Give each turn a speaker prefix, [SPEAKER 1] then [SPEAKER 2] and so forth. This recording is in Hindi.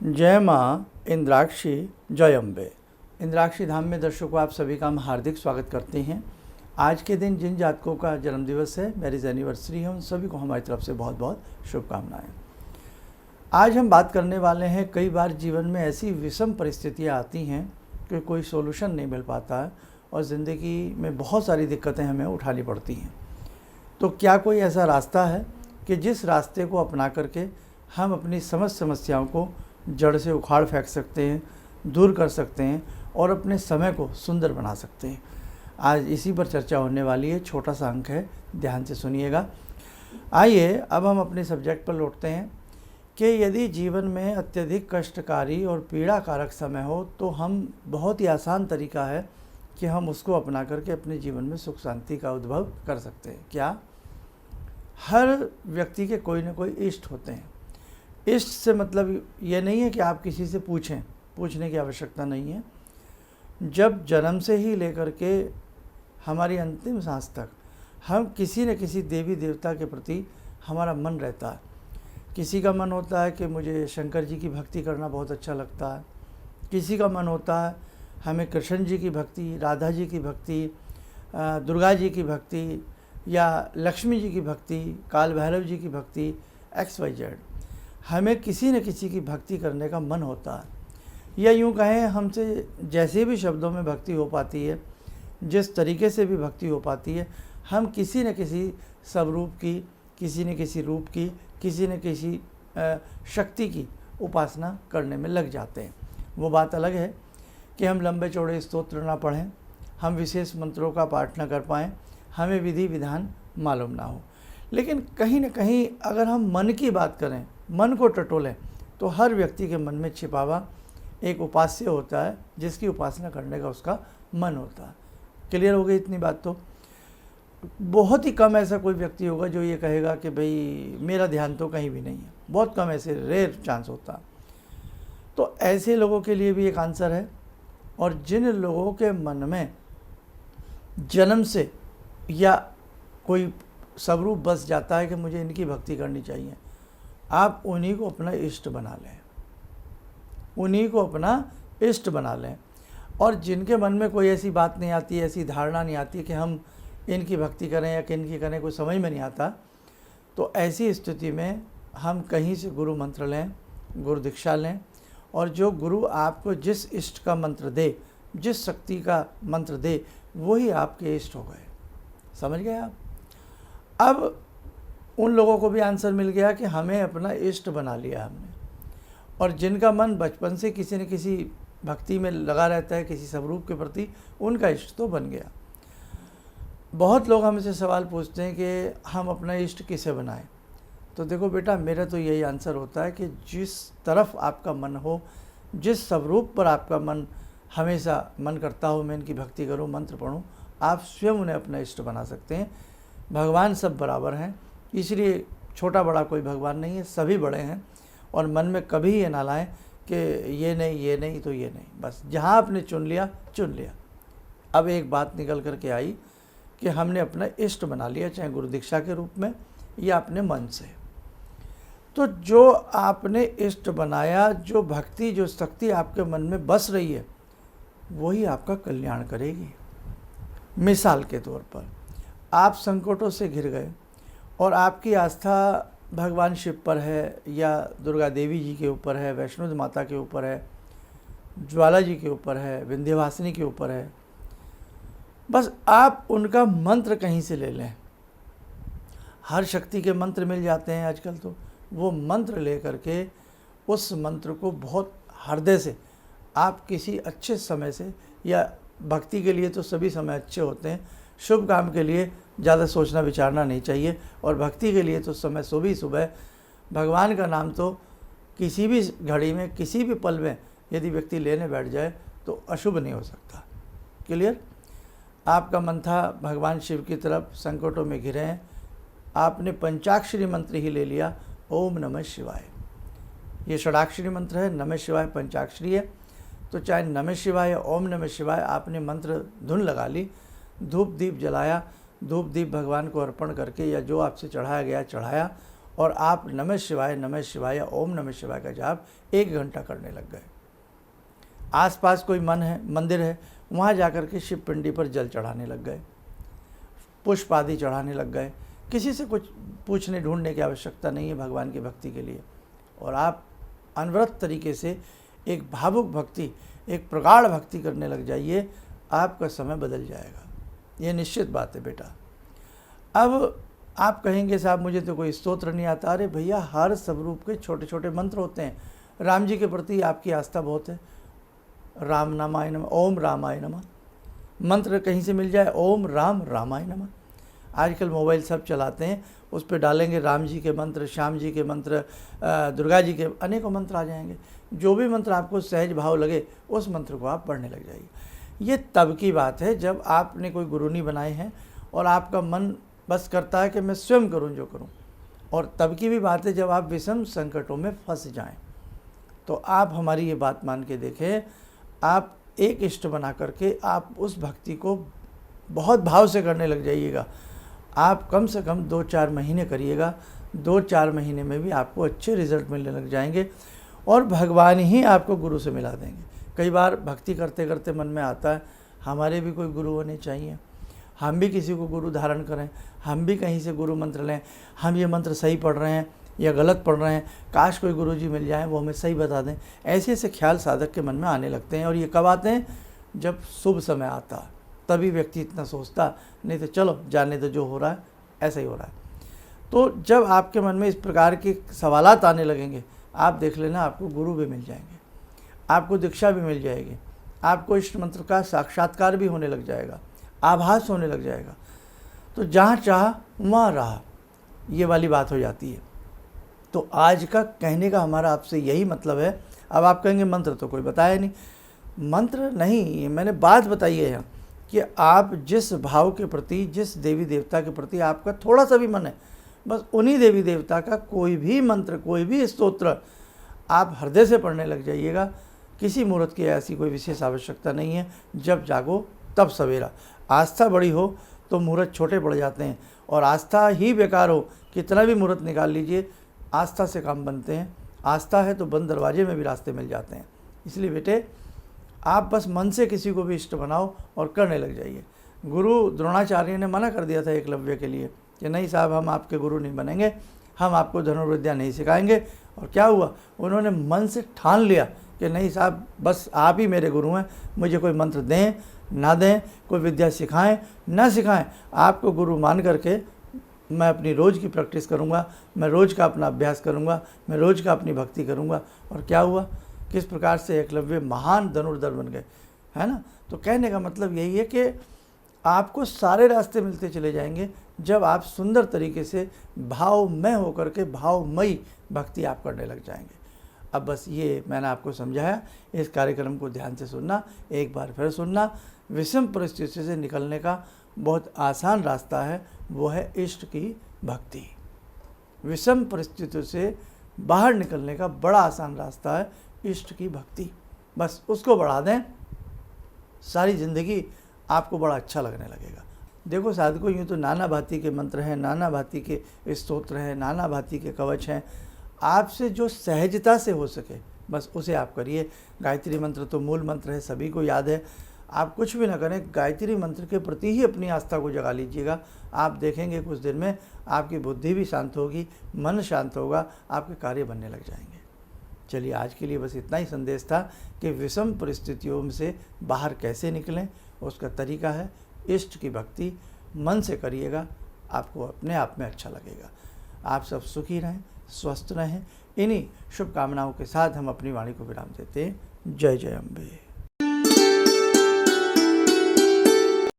[SPEAKER 1] जय माँ इंद्राक्षी जय अम्बे। इंद्राक्षी धाम में दर्शकों आप सभी का हम हार्दिक स्वागत करते हैं। आज के दिन जिन जातकों का जन्मदिवस है, मैरिज एनिवर्सरी है, उन सभी को हमारी तरफ से बहुत बहुत शुभकामनाएं। आज हम बात करने वाले हैं, कई बार जीवन में ऐसी विषम परिस्थितियाँ आती हैं कि कोई सोल्यूशन नहीं मिल पाता है और ज़िंदगी में बहुत सारी दिक्कतें हमें उठानी पड़ती हैं। तो क्या कोई ऐसा रास्ता है कि जिस रास्ते को अपना करके हम अपनी समस्त समस्याओं को जड़ से उखाड़ फेंक सकते हैं, दूर कर सकते हैं और अपने समय को सुंदर बना सकते हैं। आज इसी पर चर्चा होने वाली है। छोटा सा अंक है, ध्यान से सुनिएगा। आइए अब हम अपने सब्जेक्ट पर लौटते हैं कि यदि जीवन में अत्यधिक कष्टकारी और पीड़ाकारक समय हो तो हम बहुत ही आसान तरीका है कि हम उसको अपना करके अपने जीवन में सुख शांति का उद्भव कर सकते हैं। क्या? हर व्यक्ति के कोई ना कोई इष्ट होते हैं। इष्ट से मतलब ये नहीं है कि आप किसी से पूछने की आवश्यकता नहीं है। जब जन्म से ही लेकर के हमारी अंतिम सांस तक हम किसी न किसी देवी देवता के प्रति हमारा मन रहता है। किसी का मन होता है कि मुझे शंकर जी की भक्ति करना बहुत अच्छा लगता है, किसी का मन होता है हमें कृष्ण जी की भक्ति, राधा जी की भक्ति, दुर्गा जी की भक्ति या लक्ष्मी जी की भक्ति, काल भैरव जी की भक्ति, XYZ। हमें किसी न किसी की भक्ति करने का मन होता है। या यूँ कहें, हमसे जैसे भी शब्दों में भक्ति हो पाती है, जिस तरीके से भी भक्ति हो पाती है, हम किसी न किसी स्वरूप की, किसी न किसी रूप की, किसी न किसी शक्ति की उपासना करने में लग जाते हैं। वो बात अलग है कि हम लंबे चौड़े स्तोत्र ना पढ़ें, हम विशेष मंत्रों का पाठ ना कर पाएँ, हमें विधि विधान मालूम ना हो। लेकिन कहीं न कहीं अगर हम मन की बात करें, मन को टटोलें, तो हर व्यक्ति के मन में छिपा हुआ एक उपास्य होता है जिसकी उपासना करने का उसका मन होता है। क्लियर हो गई इतनी बात? तो बहुत ही कम ऐसा कोई व्यक्ति होगा जो ये कहेगा कि भाई मेरा ध्यान तो कहीं भी नहीं है। बहुत कम, ऐसे रेयर चांस होता है। तो ऐसे लोगों के लिए भी एक आंसर है। और जिन लोगों के मन में जन्म से या कोई स्वरूप बस जाता है कि मुझे इनकी भक्ति करनी चाहिए, आप उन्हीं को अपना इष्ट बना लें, उन्हीं को अपना इष्ट बना लें। और जिनके मन में कोई ऐसी बात नहीं आती, ऐसी धारणा नहीं आती कि हम इनकी भक्ति करें या किनकी करें, कोई समझ में नहीं आता, तो ऐसी स्थिति में हम कहीं से गुरु मंत्र लें, गुरु दीक्षा लें। और जो गुरु आपको जिस इष्ट का मंत्र दे, जिस शक्ति का मंत्र दे, वही आपके इष्ट हो गए। समझ गए आप? अब उन लोगों को भी आंसर मिल गया कि हमें अपना इष्ट बना लिया हमने। और जिनका मन बचपन से किसी न किसी भक्ति में लगा रहता है, किसी स्वरूप के प्रति, उनका इष्ट तो बन गया। बहुत लोग हमसे सवाल पूछते हैं कि हम अपना इष्ट किसे बनाएं। तो देखो बेटा, मेरा तो यही आंसर होता है कि जिस तरफ आपका मन हो, जिस स्वरूप पर आपका मन हमेशा मन करता हो मैं इनकी भक्ति करूं, मंत्र पढ़ूं, आप स्वयं उन्हें अपना इष्ट बना सकते हैं। भगवान सब बराबर हैं, इसलिए छोटा बड़ा कोई भगवान नहीं है, सभी बड़े हैं। और मन में कभी ये ना लाएं कि ये नहीं तो ये नहीं। बस जहाँ आपने चुन लिया। अब एक बात निकल कर के आई कि हमने अपना इष्ट बना लिया, चाहे गुरु दीक्षा के रूप में या अपने मन से। तो जो आपने इष्ट बनाया, जो भक्ति, जो शक्ति आपके मन में बस रही है, वही आपका कल्याण करेगी। मिसाल के तौर पर, आप संकटों से घिर गए और आपकी आस्था भगवान शिव पर है या दुर्गा देवी जी के ऊपर है, वैष्णो माता के ऊपर है, ज्वाला जी के ऊपर है, विंध्यवासिनी के ऊपर है। बस आप उनका मंत्र कहीं से ले लें। हर शक्ति के मंत्र मिल जाते हैं आजकल। तो वो मंत्र ले करके उस मंत्र को बहुत हृदय से आप किसी अच्छे समय से, या भक्ति के लिए तो सभी समय अच्छे होते हैं, शुभ काम के लिए ज़्यादा सोचना विचारना नहीं चाहिए। और भक्ति के लिए तो समय सुबह भगवान का नाम तो किसी भी घड़ी में, किसी भी पल में यदि व्यक्ति लेने बैठ जाए तो अशुभ नहीं हो सकता। क्लियर? आपका मन था भगवान शिव की तरफ, संकटों में घिरे हैं, आपने पंचाक्षरी मंत्र ही ले लिया, ओम नमः शिवाय। ये षडाक्षरी मंत्र है, नमः शिवाय पंचाक्षरी है। तो चाहे नमः शिवाय या ओम नमः शिवाय, आपने मंत्र धुन लगा ली, धूप दीप जलाया, धूप दीप भगवान को अर्पण करके या जो आपसे चढ़ाया गया चढ़ाया, और आप नमः शिवाय या ओम नमः शिवाय का जाप 1 घंटा करने लग गए। आसपास कोई मंदिर है, वहाँ जाकर के शिव पिंडी पर जल चढ़ाने लग गए, पुष्प आदि चढ़ाने लग गए। किसी से कुछ पूछने ढूंढने की आवश्यकता नहीं है भगवान की भक्ति के लिए। और आप अनवरत तरीके से एक भावुक भक्ति, एक प्रगाढ़ भक्ति करने लग जाइए, आपका समय बदल जाएगा। ये निश्चित बात है बेटा। अब आप कहेंगे साहब मुझे तो कोई स्तोत्र नहीं आता। अरे भैया, हर स्वरूप के छोटे छोटे मंत्र होते हैं। राम जी के प्रति आपकी आस्था बहुत है। राम नामाय नमः, ओम रामाय नमः। मंत्र कहीं से मिल जाए, ओम राम रामाय नमः। आजकल मोबाइल सब चलाते हैं, उस पर डालेंगे राम जी के मंत्र, श्याम जी के मंत्र, दुर्गा जी के अनेकों मंत्र आ जाएंगे। जो भी मंत्र आपको सहज भाव लगे उस मंत्र को आप पढ़ने लग जाइए। ये तब की बात है जब आपने कोई गुरु नहीं बनाए हैं और आपका मन बस करता है कि मैं स्वयं करूं जो करूं। और तब की भी बात है जब आप विषम संकटों में फंस जाएं। तो आप हमारी ये बात मान के देखें, आप एक इष्ट बना करके आप उस भक्ति को बहुत भाव से करने लग जाइएगा। आप कम से कम 2-4 महीने करिएगा। 2-4 महीने में भी आपको अच्छे रिजल्ट मिलने लग जाएंगे और भगवान ही आपको गुरु से मिला देंगे। कई बार भक्ति करते करते मन में आता है हमारे भी कोई गुरु होने चाहिए, हम भी किसी को गुरु धारण करें, हम भी कहीं से गुरु मंत्र लें, हम ये मंत्र सही पढ़ रहे हैं या गलत पढ़ रहे हैं, काश कोई गुरु जी मिल जाए वो हमें सही बता दें। ऐसे ऐसे ख्याल साधक के मन में आने लगते हैं। और ये कब आते हैं? जब शुभ समय आता, तभी व्यक्ति इतना सोचता, नहीं तो चलो जाने तो, जो हो रहा है ऐसा ही हो रहा है। तो जब आपके मन में इस प्रकार के सवालात आने लगेंगे, आप देख लेना आपको गुरु भी मिल जाएंगे, आपको दीक्षा भी मिल जाएगी, आपको इष्ट मंत्र का साक्षात्कार भी होने लग जाएगा, आभास होने लग जाएगा। तो जहाँ चाह वहाँ रहा, ये वाली बात हो जाती है। तो आज का कहने का हमारा आपसे यही मतलब है। अब आप कहेंगे मंत्र तो कोई बताया नहीं। मंत्र नहीं, मैंने बात बताई है कि आप जिस भाव के प्रति, जिस देवी देवता के प्रति आपका थोड़ा सा भी मन है, बस उन्हीं देवी देवता का कोई भी मंत्र, कोई भी स्तोत्र आप हृदय से पढ़ने लग जाइएगा। किसी मुहूर्त की ऐसी कोई विशेष आवश्यकता नहीं है। जब जागो तब सवेरा। आस्था बड़ी हो तो मुहूर्त छोटे पड़ जाते हैं, और आस्था ही बेकार हो, कितना भी मुहूर्त निकाल लीजिए, आस्था से काम बनते हैं। आस्था है तो बंद दरवाजे में भी रास्ते मिल जाते हैं। इसलिए बेटे, आप बस मन से किसी को भी इष्ट बनाओ और करने लग जाइए। गुरु द्रोणाचार्य ने मना कर दिया था एकलव्य के लिए कि नहीं साहब, हम आपके गुरु नहीं बनेंगे, हम आपको धनुर्विद्या नहीं सिखाएंगे। और क्या हुआ? उन्होंने मन से ठान लिया कि नहीं साहब, बस आप ही मेरे गुरु हैं, मुझे कोई मंत्र दें ना दें, कोई विद्या सिखाएं ना सिखाएं, आपको गुरु मान करके मैं अपनी रोज़ की प्रैक्टिस करूंगा, मैं रोज़ का अपना अभ्यास करूंगा, मैं रोज़ का अपनी भक्ति करूंगा। और क्या हुआ? किस प्रकार से एकलव्य महान धनुर्धर बन गए, है ना। तो कहने का मतलब यही है कि आपको सारे रास्ते मिलते चले जाएंगे जब आप सुंदर तरीके से भावमय होकर के भावमयी भक्ति आप करने लग जाएंगे। अब बस ये मैंने आपको समझाया। इस कार्यक्रम को ध्यान से सुनना, एक बार फिर सुनना। विषम परिस्थिति से निकलने का बहुत आसान रास्ता है, वो है इष्ट की भक्ति। विषम परिस्थितियों से बाहर निकलने का बड़ा आसान रास्ता है इष्ट की भक्ति। बस उसको बढ़ा दें, सारी ज़िंदगी आपको बड़ा अच्छा लगने लगेगा। देखो साधकों, यूँ तो नाना भांति के मंत्र हैं, नाना भांति के स्तोत्र हैं, नाना भांति के कवच हैं। आपसे जो सहजता से हो सके बस उसे आप करिए। गायत्री मंत्र तो मूल मंत्र है, सभी को याद है। आप कुछ भी ना करें, गायत्री मंत्र के प्रति ही अपनी आस्था को जगा लीजिएगा। आप देखेंगे कुछ दिन में आपकी बुद्धि भी शांत होगी, मन शांत होगा, आपके कार्य बनने लग जाएंगे। चलिए, आज के लिए बस इतना ही संदेश था कि विषम परिस्थितियों से बाहर कैसे निकलें, उसका तरीका है इष्ट की भक्ति। मन से करिएगा, आपको अपने आप में अच्छा लगेगा। आप सब सुखी रहें, स्वस्थ रहें। इन्हीं शुभकामनाओं के साथ हम अपनी वाणी को विराम देते हैं। जय जय अम्बे।